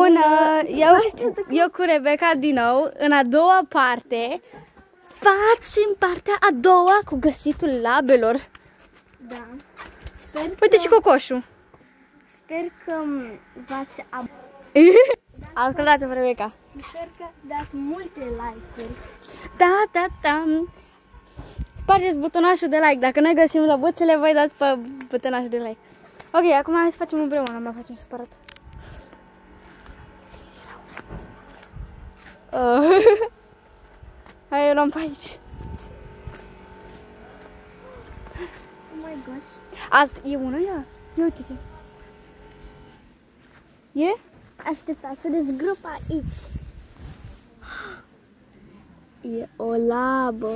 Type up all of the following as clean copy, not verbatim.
Bună! Eu cu Rebecca din nou, în a doua parte. Facem partea a doua cu găsitul labelor. Da. Sper că... Uite și cocoșul. Sper că v-ați... Ascultați-vă, Rebecca. Sper că ați dat multe like-uri. Da. Spargeți butonașul de like. Dacă noi găsim lăbuțele, voi dați pe butonașul de like. Ok, acum hai să facem împreună, mai facem separat. Hai, eu luăm pe aici. Oh my gosh. Asta e una, ia uite-te. E? Așteptați să dezgrop aici. E o labă.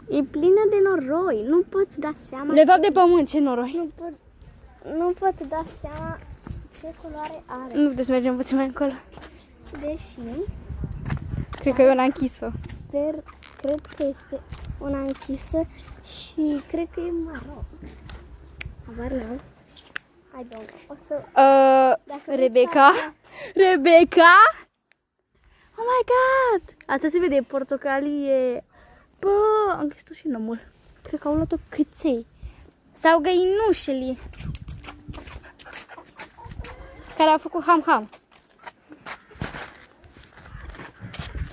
E plină de noroi. Nu poți da seama. De fapt de pământ, ce noroi. Nu pot da seama ce culoare are. Nu puteți să mergem puțin mai încolo. Deși cred că e una închisă. Cred că este una închisă și cred că e maro. Habar n-am. I don't know. O să... Rebecca? Rebecca? Oh my god! Asta se vede, portocalie. Bă, am găsit-o și în omul. Cred că au luat-o câței. Sau găinușele. Care au făcut ham-ham.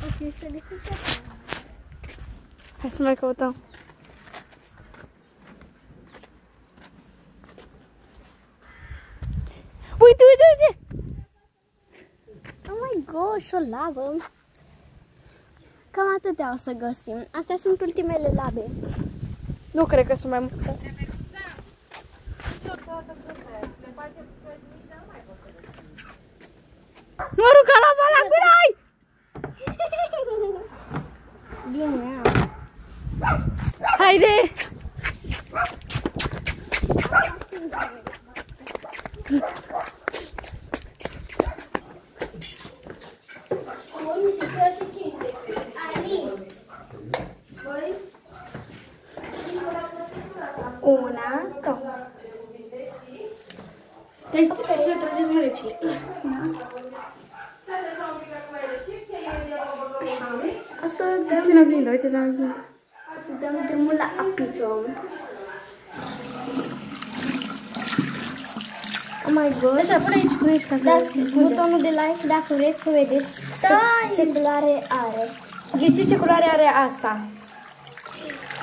Ok, să găsim și asta. Hai să mai căutăm. Uite! Oh my gosh, o lavă. Cam atâtea o să găsim. Astea sunt ultimele labe. Nu cred că sunt mai multe. Nu arunca lava la gurai! Bine. Haide! Una, două. Dai să trageți mărecile. O să dăm, Uite-te în oglindă, uite-te în oglindă. să dăm drumul la apiță. Oh my god. Așa, pune aici ca să Dați butonul de like dacă vreți să vedeți ce culoare are. Ghiciți ce culoare are asta.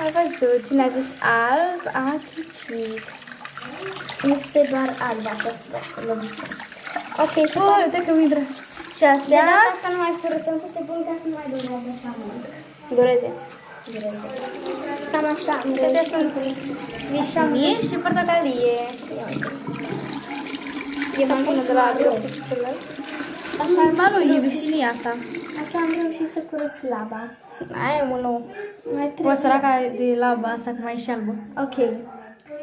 Ai văzut, cine a zis alb, a ghicit. Este doar alb această lăbuță. Ok, să Bă, uite că mi-i drăs. Și astea? de data asta nu mai furățăm cu sebun ca să nu mai durează așa mult. Dureze. Cam așa. Astea sunt vișamie și portocalie. E mai bună de la celălalt. Așa, nu, e vișinia asta. Așa am reușit să curăț laba. Ai, unul. Mai Bă, trebuie. săraca de laba asta cu mai și albă. Ok.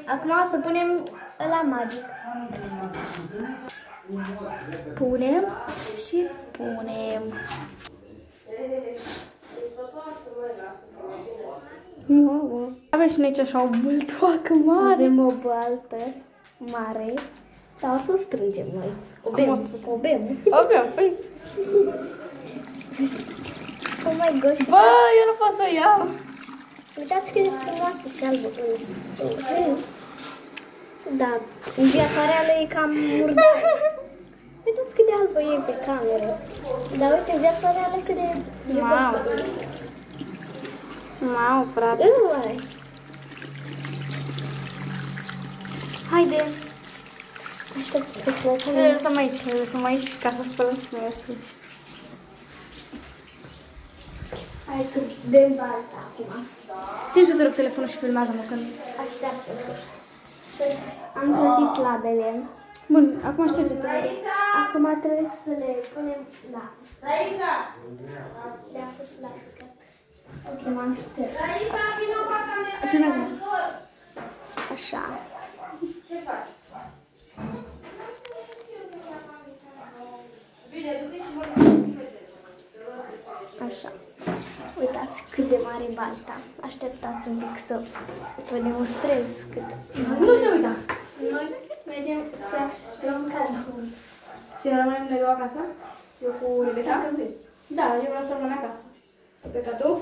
Acum o să punem la magic. Punem și punem. Mamă. Avem și noi aici așa o băltoacă mare. Avem o baltă mare. Dar o să o strângem noi. O bem. O bem, păi. Oh my gosh. Bă, eu nu pot să o iau. Uitați cât de frumoasă și albă. Da, în viața reală e cam murdară. Uitați cât de albă e pe cameră. Dar uite, în viața reală cât de Wow. Wow, frate. Haide. Aștept să plece. Le lăsăm aici ca să spălăm și noi atunci. Hai că dăm balta acum. Țin și te rog telefonul și filmează-mă când... Așteaptă. Am plătit labele. Bun, acum șterge-te. Acum trebuie să le punem la... Le-am pus la uscat. Ok, m-am șters. Filmează-mă. Așa. Așa. Uitați cât de mare e balta. Așteptați un pic să vă demonstrez cât. Nu te uita. Noi mergem să luăm cadou. Și rămânem noi două acasă? Eu cu Rebecca? Dacă vreți. Da, eu vreau să rămân acasă. Rebecca, tu?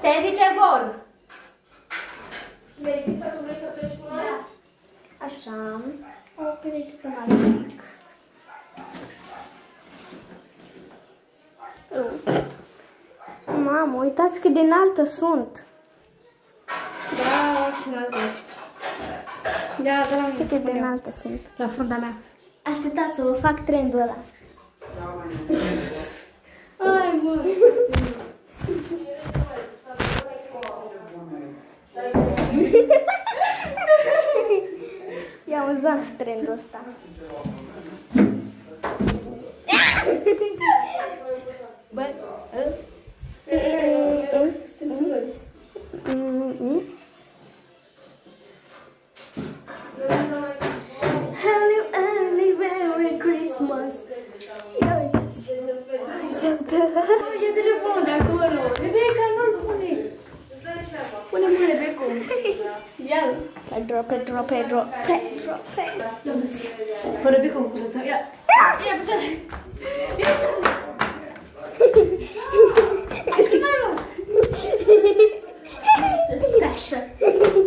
Se zice vor. Așa. O pereche mare. Mamă, uitați cât de înaltă sunt. Da, ce înaltă ești. Da, la mine. Cât de înaltă sunt. La fruntea mea. Așteptați să vă fac trendul ăla. Ai, mă. Ia uzați trendul ăsta. Bă, Hello and Merry Christmas. Ia uitați. E telefonul de acolo. Rebecca, nu-l pune. Pune-mi Rebecca. Ia-l. Pedro. Du-ți. Pe Rebecca cu curăța. Ia. Ia, picioare. Ia, picioare. Ce mai mă? The special.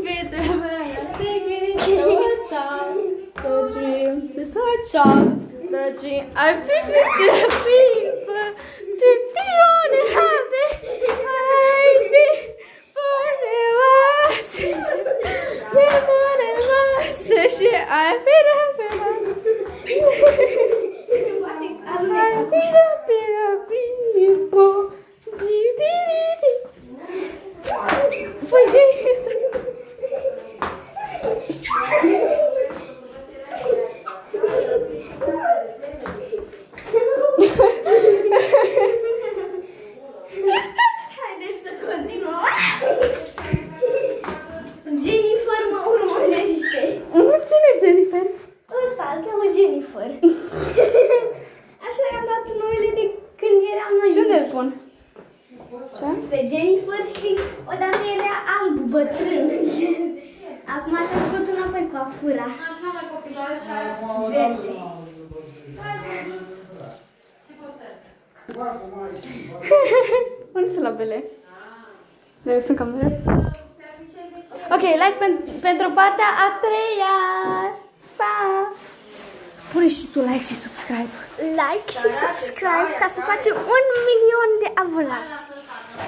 Peter, man, I think it's your child. The dream is a child. The dream. I feel it to the people. To the only happy. I be forever. Și I feel happy. I feel people. Păi de asta. Haideți să continuăm. Jennifer mă urmărește. Cine e Jennifer? Ăsta, îl cheamă Jennifer. Așa i-am dat numele de când eram noi. Și unde îl spun? Pe Jennifer, știi, odată era alb, bătrân. Acum așa a făcut înapoi cu afura. Așa mai copilaj. Verde. Unde sunt labele? Eu sunt camera. Ok, like pentru partea a treia. Pa! Pune și tu like și subscribe. Like și subscribe ca să facem 1 milion de abonați.